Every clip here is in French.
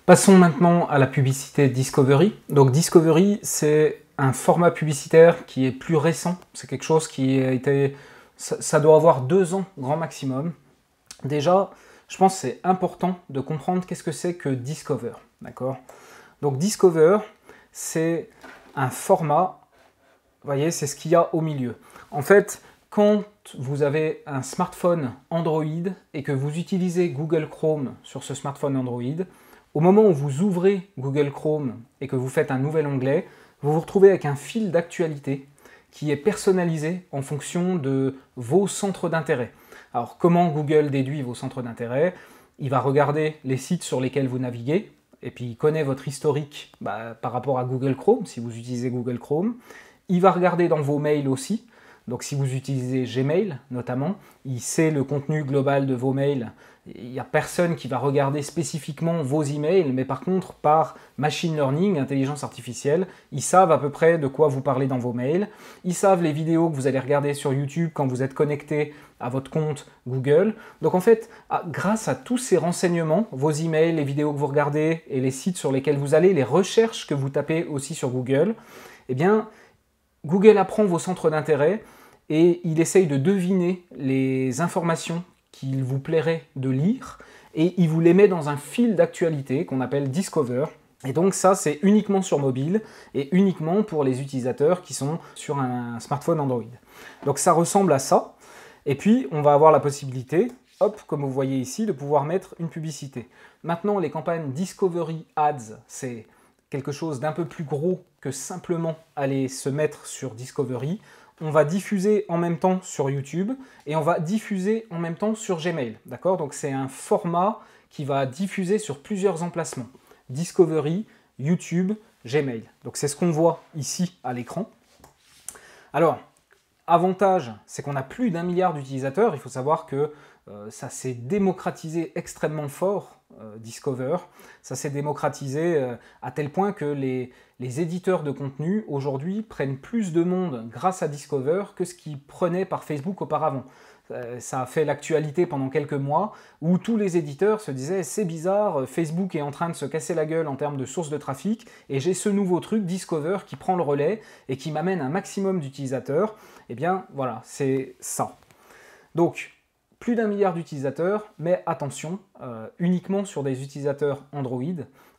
Passons maintenant à la publicité Discovery. Donc Discovery, c'est un format publicitaire qui est plus récent. C'est quelque chose qui a été... Ça doit avoir 2 ans grand maximum. Déjà, je pense que c'est important de comprendre qu'est-ce que c'est que Discover. D'accord ? Donc Discover, c'est un format, vous voyez, c'est ce qu'il y a au milieu. En fait, quand vous avez un smartphone Android et que vous utilisez Google Chrome sur ce smartphone Android, au moment où vous ouvrez Google Chrome et que vous faites un nouvel onglet, vous vous retrouvez avec un fil d'actualité qui est personnalisé en fonction de vos centres d'intérêt. Alors, comment Google déduit vos centres d'intérêt? Il va regarder les sites sur lesquels vous naviguez, et puis il connaît votre historique par rapport à Google Chrome, si vous utilisez Google Chrome. Il va regarder dans vos mails aussi. Donc si vous utilisez Gmail notamment, il sait le contenu global de vos mails. Il n'y a personne qui va regarder spécifiquement vos emails, mais par contre, par machine learning, intelligence artificielle, ils savent à peu près de quoi vous parlez dans vos mails. Ils savent les vidéos que vous allez regarder sur YouTube quand vous êtes connecté à votre compte Google. Donc en fait, grâce à tous ces renseignements, vos emails, les vidéos que vous regardez et les sites sur lesquels vous allez, les recherches que vous tapez aussi sur Google, eh bien, Google apprend vos centres d'intérêt et il essaye de deviner les informations qu'il vous plairait de lire et il vous les met dans un fil d'actualité qu'on appelle Discover. Et donc ça, c'est uniquement sur mobile et uniquement pour les utilisateurs qui sont sur un smartphone Android. Donc ça ressemble à ça. Et puis, on va avoir la possibilité, hop, comme vous voyez ici, de pouvoir mettre une publicité. Maintenant, les campagnes Discovery Ads, c'est quelque chose d'un peu plus gros que simplement aller se mettre sur Discovery. On va diffuser en même temps sur YouTube et on va diffuser en même temps sur Gmail. D'accord ? Donc c'est un format qui va diffuser sur plusieurs emplacements. Discovery, YouTube, Gmail. Donc c'est ce qu'on voit ici à l'écran. Alors, avantage, c'est qu'on a plus d'1 milliard d'utilisateurs. Il faut savoir que ça s'est démocratisé extrêmement fort, Discover. Ça s'est démocratisé à tel point que les éditeurs de contenu, aujourd'hui, prennent plus de monde grâce à Discover que ce qu'ils prenaient par Facebook auparavant. Ça a fait l'actualité pendant quelques mois, où tous les éditeurs se disaient « c'est bizarre, Facebook est en train de se casser la gueule en termes de sources de trafic, et j'ai ce nouveau truc, Discover, qui prend le relais et qui m'amène un maximum d'utilisateurs. » Eh bien, voilà, c'est ça. Donc, plus d'1 milliard d'utilisateurs, mais attention, uniquement sur des utilisateurs Android,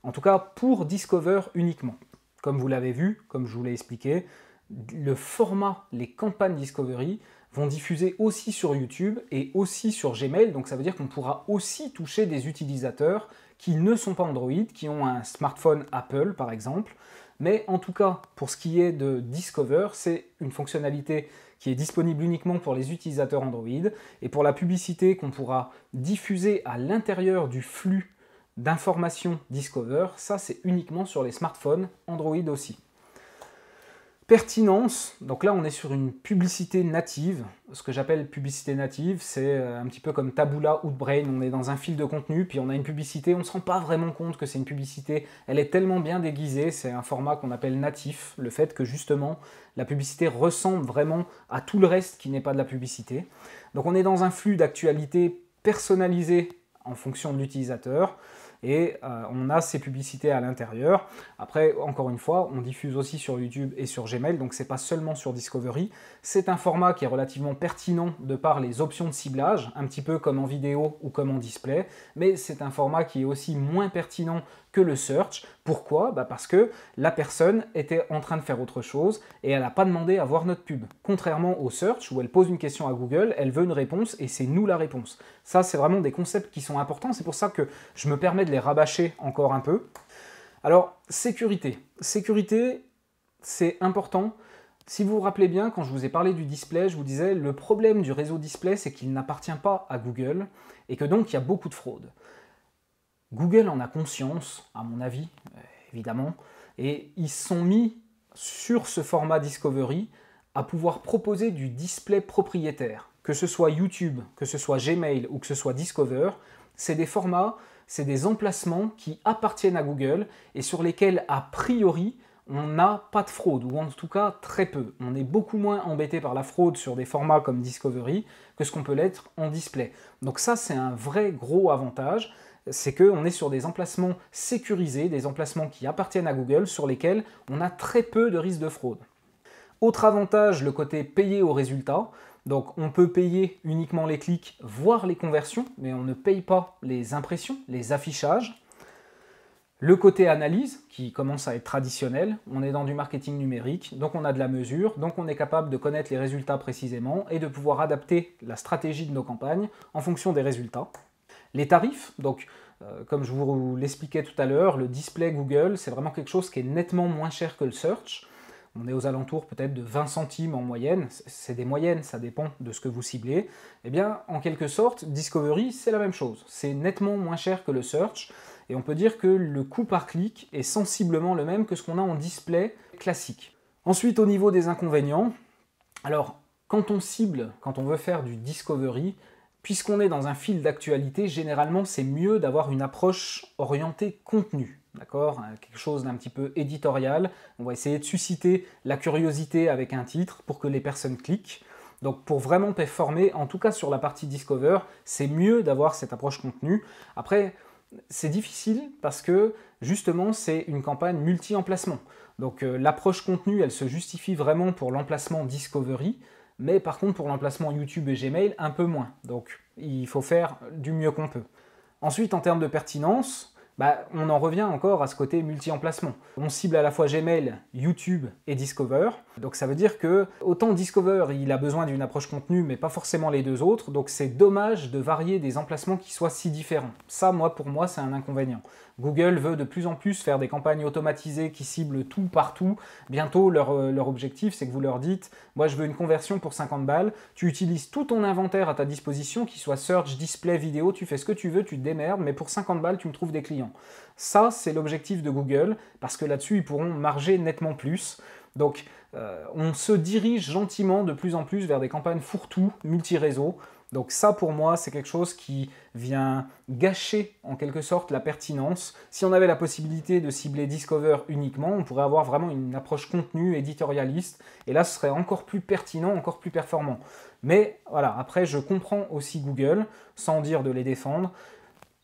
en tout cas pour Discover uniquement. Comme vous l'avez vu, comme je vous l'ai expliqué, le format, les campagnes Discovery vont diffuser aussi sur YouTube et aussi sur Gmail, donc ça veut dire qu'on pourra aussi toucher des utilisateurs qui ne sont pas Android, qui ont un smartphone Apple par exemple, mais en tout cas, pour ce qui est de Discover, c'est une fonctionnalité qui est disponible uniquement pour les utilisateurs Android, et pour la publicité qu'on pourra diffuser à l'intérieur du flux d'informations Discover, ça c'est uniquement sur les smartphones Android aussi. Pertinence, donc là on est sur une publicité native. Ce que j'appelle publicité native, c'est un petit peu comme Taboola ou Outbrain, on est dans un fil de contenu, puis on a une publicité, on ne se rend pas vraiment compte que c'est une publicité, elle est tellement bien déguisée, c'est un format qu'on appelle natif, le fait que justement la publicité ressemble vraiment à tout le reste qui n'est pas de la publicité. Donc on est dans un flux d'actualité personnalisé en fonction de l'utilisateur, et on a ces publicités à l'intérieur. Après, encore une fois, on diffuse aussi sur YouTube et sur Gmail, donc c'est pas seulement sur Discovery. C'est un format qui est relativement pertinent de par les options de ciblage, un petit peu comme en vidéo ou comme en display, mais c'est un format qui est aussi moins pertinent que le search. Pourquoi ? Parce que la personne était en train de faire autre chose et elle n'a pas demandé à voir notre pub. Contrairement au search où elle pose une question à Google, elle veut une réponse et c'est nous la réponse. Ça, c'est vraiment des concepts qui sont importants, c'est pour ça que je me permets de les rabâcher encore un peu. Alors, sécurité. Sécurité, c'est important. Si vous vous rappelez bien, quand je vous ai parlé du display, je vous disais le problème du réseau display, c'est qu'il n'appartient pas à Google et que donc il y a beaucoup de fraude. Google en a conscience, à mon avis, évidemment, et ils se sont mis sur ce format Discovery à pouvoir proposer du display propriétaire. Que ce soit YouTube, que ce soit Gmail ou que ce soit Discover, c'est des formats, c'est des emplacements qui appartiennent à Google et sur lesquels, a priori, on n'a pas de fraude, ou en tout cas très peu. On est beaucoup moins embêté par la fraude sur des formats comme Discovery que ce qu'on peut l'être en display. Donc ça, c'est un vrai gros avantage. c'est qu'on est sur des emplacements sécurisés, des emplacements qui appartiennent à Google, sur lesquels on a très peu de risques de fraude. Autre avantage, le côté payé au résultat. Donc on peut payer uniquement les clics, voire les conversions, mais on ne paye pas les impressions, les affichages. Le côté analyse, qui commence à être traditionnel, on est dans du marketing numérique, donc on a de la mesure, donc on est capable de connaître les résultats précisément et de pouvoir adapter la stratégie de nos campagnes en fonction des résultats. Les tarifs, donc comme je vous l'expliquais tout à l'heure, le display Google, c'est vraiment quelque chose qui est nettement moins cher que le search. On est aux alentours peut-être de 20 centimes en moyenne, c'est des moyennes, ça dépend de ce que vous ciblez. Eh bien, en quelque sorte, Discovery, c'est la même chose. C'est nettement moins cher que le search, et on peut dire que le coût par clic est sensiblement le même que ce qu'on a en display classique. Ensuite, au niveau des inconvénients, alors, quand on cible, quand on veut faire du Discovery, puisqu'on est dans un fil d'actualité, généralement, c'est mieux d'avoir une approche orientée contenu. D'accord, quelque chose d'un petit peu éditorial. On va essayer de susciter la curiosité avec un titre pour que les personnes cliquent. Donc pour vraiment performer, en tout cas sur la partie Discover, c'est mieux d'avoir cette approche contenu. Après, c'est difficile parce que justement c'est une campagne multi-emplacement. Donc l'approche contenu, elle se justifie vraiment pour l'emplacement Discovery, mais par contre pour l'emplacement YouTube et Gmail, un peu moins. Donc il faut faire du mieux qu'on peut. Ensuite, en termes de pertinence, on en revient encore à ce côté multi-emplacement. On cible à la fois Gmail, YouTube et Discover. Donc ça veut dire que autant Discover, il a besoin d'une approche contenu, mais pas forcément les deux autres. Donc c'est dommage de varier des emplacements qui soient si différents. Ça, pour moi, c'est un inconvénient. Google veut de plus en plus faire des campagnes automatisées qui ciblent tout partout. Bientôt, leur objectif, c'est que vous leur dites « Moi, je veux une conversion pour 50 balles. Tu utilises tout ton inventaire à ta disposition, qu'il soit search, display, vidéo, tu fais ce que tu veux, tu te démerdes, mais pour 50 balles, tu me trouves des clients. » Ça, c'est l'objectif de Google, parce que là-dessus, ils pourront marger nettement plus. Donc, on se dirige gentiment de plus en plus vers des campagnes fourre-tout, multi-réseau. Donc ça, pour moi, c'est quelque chose qui vient gâcher, en quelque sorte, la pertinence. Si on avait la possibilité de cibler Discover uniquement, on pourrait avoir vraiment une approche contenu, éditorialiste, et là, ce serait encore plus pertinent, encore plus performant. Mais voilà, après, je comprends aussi Google, sans dire de les défendre.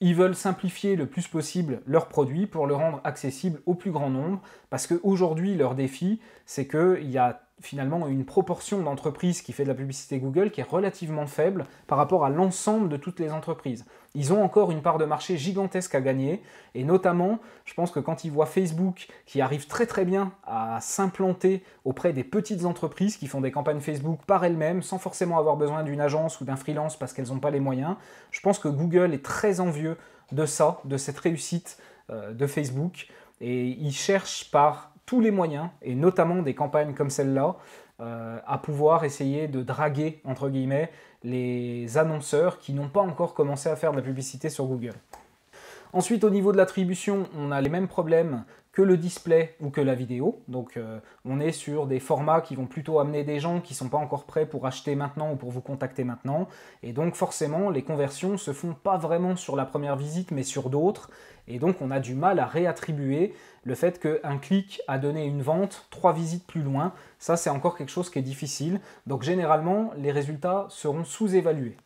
Ils veulent simplifier le plus possible leurs produits pour le rendre accessible au plus grand nombre, parce qu'aujourd'hui, leur défi, c'est qu'il y a finalement une proportion d'entreprises qui fait de la publicité Google qui est relativement faible par rapport à l'ensemble de toutes les entreprises. Ils ont encore une part de marché gigantesque à gagner, et notamment, je pense que quand ils voient Facebook qui arrive très très bien à s'implanter auprès des petites entreprises qui font des campagnes Facebook par elles-mêmes, sans forcément avoir besoin d'une agence ou d'un freelance parce qu'elles n'ont pas les moyens, je pense que Google est très envieux de ça, de cette réussite de Facebook, et ils cherchent par tous les moyens, et notamment des campagnes comme celle-là, à pouvoir essayer de draguer, entre guillemets, les annonceurs qui n'ont pas encore commencé à faire de la publicité sur Google. Ensuite, au niveau de l'attribution, on a les mêmes problèmes que le display ou que la vidéo. Donc on est sur des formats qui vont plutôt amener des gens qui ne sont pas encore prêts pour acheter maintenant ou pour vous contacter maintenant. Et donc forcément, les conversions ne se font pas vraiment sur la première visite, mais sur d'autres. Et donc on a du mal à réattribuer le fait qu'un clic a donné une vente 3 visites plus loin. Ça, c'est encore quelque chose qui est difficile. Donc généralement, les résultats seront sous-évalués.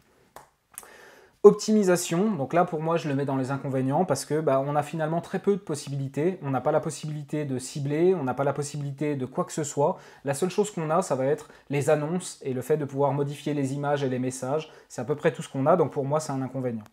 Optimisation, donc là pour moi je le mets dans les inconvénients parce que on a finalement très peu de possibilités, on n'a pas la possibilité de cibler, on n'a pas la possibilité de quoi que ce soit. La seule chose qu'on a, ça va être les annonces et le fait de pouvoir modifier les images et les messages, c'est à peu près tout ce qu'on a, donc pour moi c'est un inconvénient.